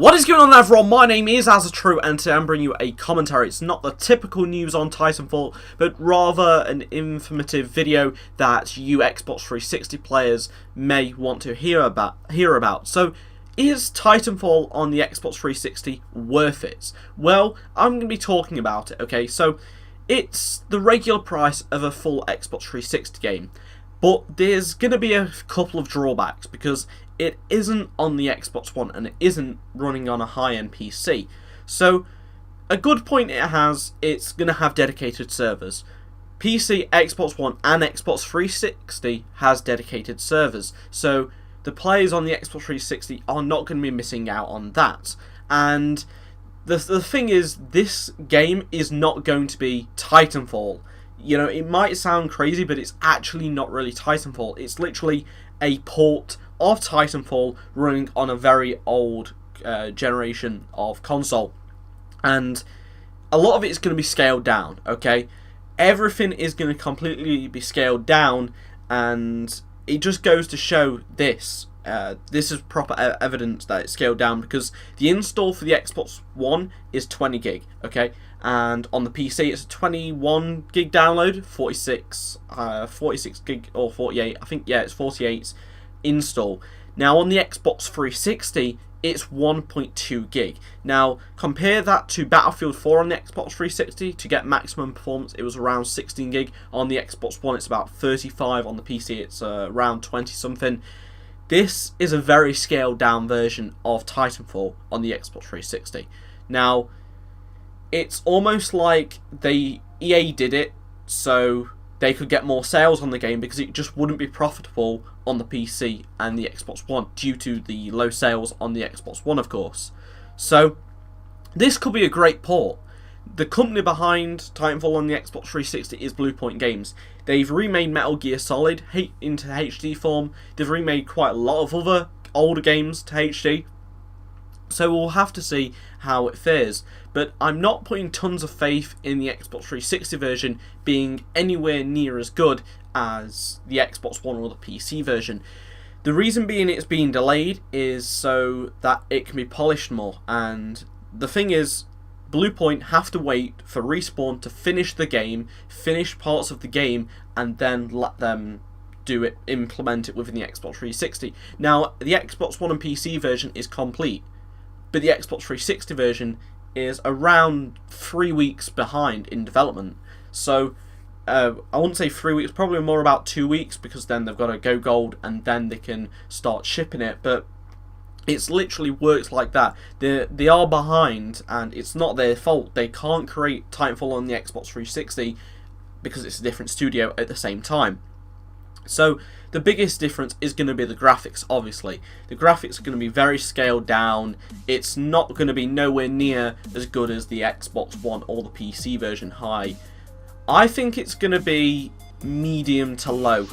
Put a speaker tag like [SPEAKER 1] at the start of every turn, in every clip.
[SPEAKER 1] What is going on, everyone? My name is AZZATRU, and today I'm bringing you a commentary. It's not the typical news on Titanfall, but rather an informative video that you Xbox 360 players may want to hear about. So, is Titanfall on the Xbox 360 worth it? Well, I'm going to be talking about it, okay? So, it's the regular price of a full Xbox 360 game. But there's going to be a couple of drawbacks, because it isn't on the Xbox One and it isn't running on a high-end PC. So, a good point it has, it's going to have dedicated servers. PC, Xbox One and Xbox 360 has dedicated servers. So, the players on the Xbox 360 are not going to be missing out on that. And the thing is, this game is not going to be Titanfall. You know, it might sound crazy, but it's actually not really Titanfall. It's literally a port of Titanfall running on a very old generation of console. And a lot of it is going to be scaled down, okay? Everything is going to completely be scaled down, and it just goes to show this. This is proper evidence that it's scaled down, because the install for the Xbox One is 20 gig, okay? And on the PC it's a 21 gig download, 46 gig or 48, I think, yeah, it's 48 install. Now on the Xbox 360 it's 1.2 gig. Now compare that to Battlefield 4 on the Xbox 360 to get maximum performance. It was around 16 gig. On the Xbox One it's about 35. On the PC it's around 20 something. This is a very scaled down version of Titanfall on the Xbox 360. Now, it's almost like EA did it so they could get more sales on the game, because it just wouldn't be profitable on the PC and the Xbox One due to the low sales on the Xbox One, of course. So, this could be a great port. The company behind Titanfall on the Xbox 360 is Bluepoint Games. They've remade Metal Gear Solid into HD form. They've remade quite a lot of other older games to HD. So we'll have to see how it fares. But I'm not putting tons of faith in the Xbox 360 version being anywhere near as good as the Xbox One or the PC version. The reason being it's being delayed is so that it can be polished more. And the thing is, Bluepoint have to wait for Respawn to finish the game, finish parts of the game, and then let them do it, implement it within the Xbox 360. Now, the Xbox One and PC version is complete, but the Xbox 360 version is around 3 weeks behind in development. So, I wouldn't say 3 weeks, probably more about 2 weeks, because then they've got to go gold and then they can start shipping it. But it's literally works like that. They are behind, and it's not their fault. They can't create Titanfall on the Xbox 360 because it's a different studio at the same time. So the biggest difference is going to be the graphics, obviously. The graphics are going to be very scaled down. It's not going to be nowhere near as good as the Xbox One or the PC version high. I think it's going to be medium to low.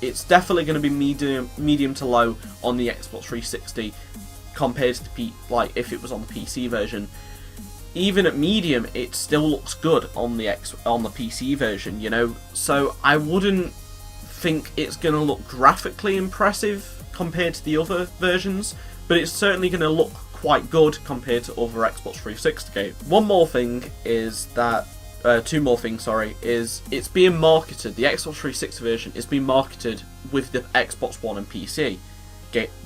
[SPEAKER 1] It's definitely going to be medium to low on the Xbox 360 compared to like if it was on the PC version. Even at medium, it still looks good on the PC version, you know. So I wouldn't think it's going to look graphically impressive compared to the other versions, but it's certainly going to look quite good compared to other Xbox 360 games. One more thing is that, two more things, sorry, is it's being marketed, the Xbox 360 version is being marketed with the Xbox One and PC,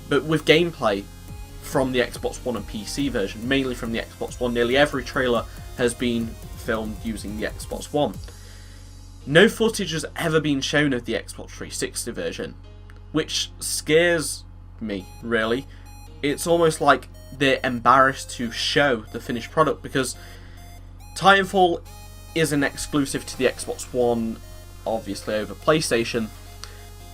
[SPEAKER 1] but with gameplay from the Xbox One and PC version, mainly from the Xbox One. Nearly every trailer has been filmed using the Xbox One. No footage has ever been shown of the Xbox 360 version, which scares me, really. It's almost like they're embarrassed to show the finished product, because Titanfall is an exclusive to the Xbox One, obviously over PlayStation.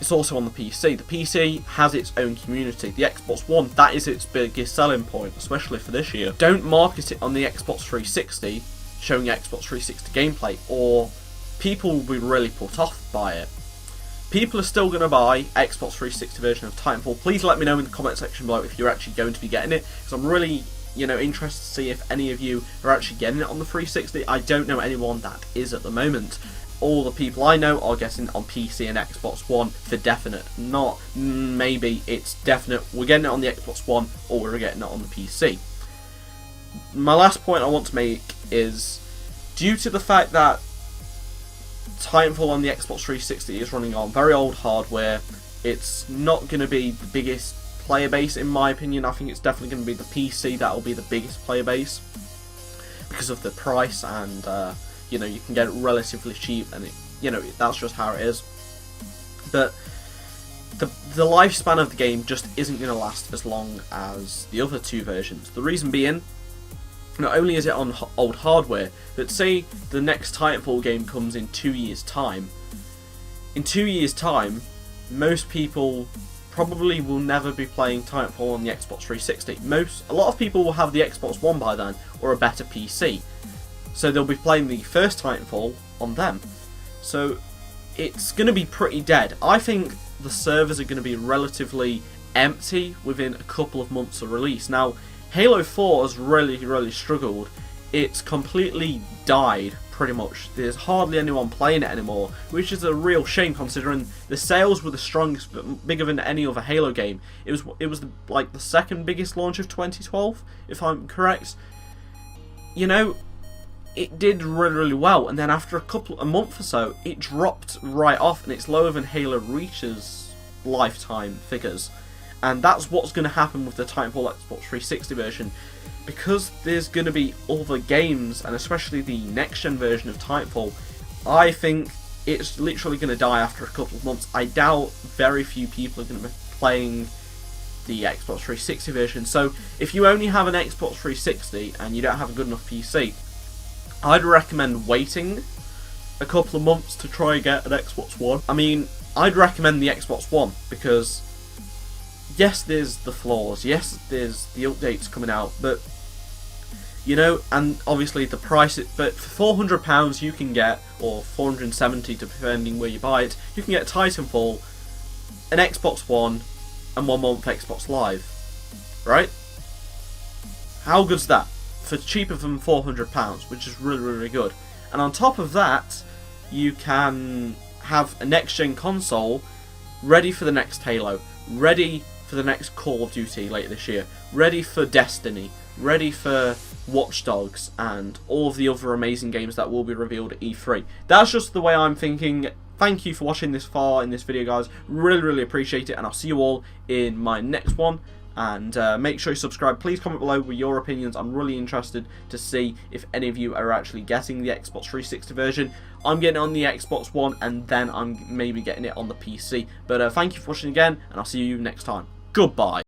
[SPEAKER 1] It's also on the PC. The PC has its own community. The Xbox One, that is its biggest selling point, especially for this year. Don't market it on the Xbox 360, showing Xbox 360 gameplay, or people will be really put off by it. People are still going to buy Xbox 360 version of Titanfall. Please let me know in the comment section below if you're actually going to be getting it, because I'm really, interested to see if any of you are actually getting it on the 360. I don't know anyone that is at the moment. All the people I know are getting it on PC and Xbox One for definite. Not maybe, it's definite. We're getting it on the Xbox One or we're getting it on the PC. my last point I want to make is, due to the fact that Titanfall on the Xbox 360 is running on very old hardware, it's not going to be the biggest player base in my opinion. I think it's definitely going to be the PC that will be the biggest player base because of the price, and you know, you can get it relatively cheap, and you know, that's just how it is. But the lifespan of the game just isn't going to last as long as the other two versions. The reason being, not only is it on old hardware, but say the next Titanfall game comes in 2 years' time. In 2 years' time, most people probably will never be playing Titanfall on the Xbox 360. A lot of people will have the Xbox One by then, or a better PC. So they'll be playing the first Titanfall on them. So it's going to be pretty dead. I think the servers are going to be relatively empty within a couple of months of release. Now, Halo 4 has really struggled. It's completely died, pretty much. There's hardly anyone playing it anymore, which is a real shame considering the sales were the strongest, but bigger than any other Halo game. It was like the second biggest launch of 2012, if I'm correct. You know, it did really well, and then after a month or so, it dropped right off, and it's lower than Halo Reach's lifetime figures. And that's what's going to happen with the Titanfall Xbox 360 version, because there's going to be other games, and especially the next-gen version of Titanfall. I think it's literally going to die after a couple of months. I doubt very few people are going to be playing the Xbox 360 version. So if you only have an Xbox 360 and you don't have a good enough PC, I'd recommend waiting a couple of months to try and get an Xbox One. I mean, I'd recommend the Xbox One because, yes, there's the flaws, yes, there's the updates coming out, but, you know, and obviously the price, but for £400 you can get, or $470 depending where you buy it, you can get Titanfall, an Xbox One, and 1 month Xbox Live, right? How good's that? For cheaper than £400, which is really good. And on top of that, you can have a next-gen console ready for the next Halo, ready for the next Call of Duty later this year, ready for Destiny, ready for Watch Dogs, and all of the other amazing games that will be revealed at E3. That's just the way I'm thinking. Thank you for watching this far in this video, guys. Really appreciate it, and I'll see you all in my next one. And make sure you subscribe. Please comment below with your opinions. I'm really interested to see if any of you are actually getting the Xbox 360 version. I'm getting it on the Xbox One, and then I'm maybe getting it on the PC. But thank you for watching again, and I'll see you next time. Goodbye.